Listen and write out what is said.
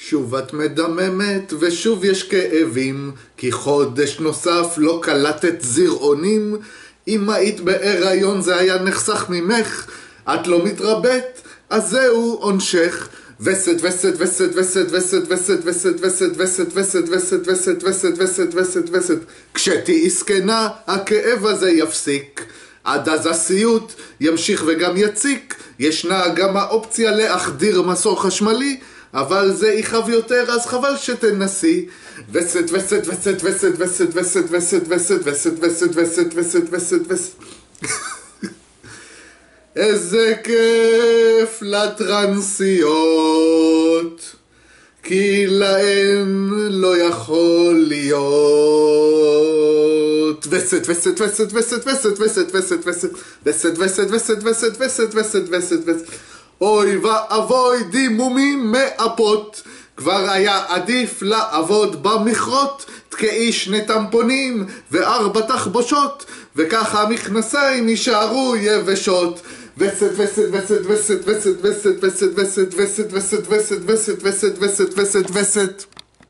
שוב את מדממת ושוב יש כאבים, כי חודש נוסף לא קלטת זרעונים. אם היית בהיריון זה היה נחסך ממך, את לא מתרבית, אז זהו עונשך. וסת וסת וסת וסת וסת וסת וסת וסת וסת וסת וסת וסת וסת וסת וסת וסת. כשתהי זקנה הכאב הזה יפסיק, עד אז הסיוט ימשיך וגם יציק. ישנה גם האופציה להחדיר מסור חשמלי, אבל זה יכאב יותר, אז חבל שתנסי. וסת וסת וסת וסת וסת וסת וסת וסת וסת וסת וסת וסת וסת וסת. איזה כיף לטרנסיות, כי להן לא יכול להיות. וסת וסת וסת וסת וסת וסת וסת וסת וסת וסת וסת וסת וסת וסת וסת וסת. אוי ואבוי דימומים מאפות, כבר היה עדיף לעבוד במכרות. תקעי 2 טמפונים ו4 תחבושות, וככה המכנסיים יישארו יבשות. וסת וסת וסת וסת וסת וסת וסת וסת וסת וסת וסת וסת וסת וסת וסת וסת וסת.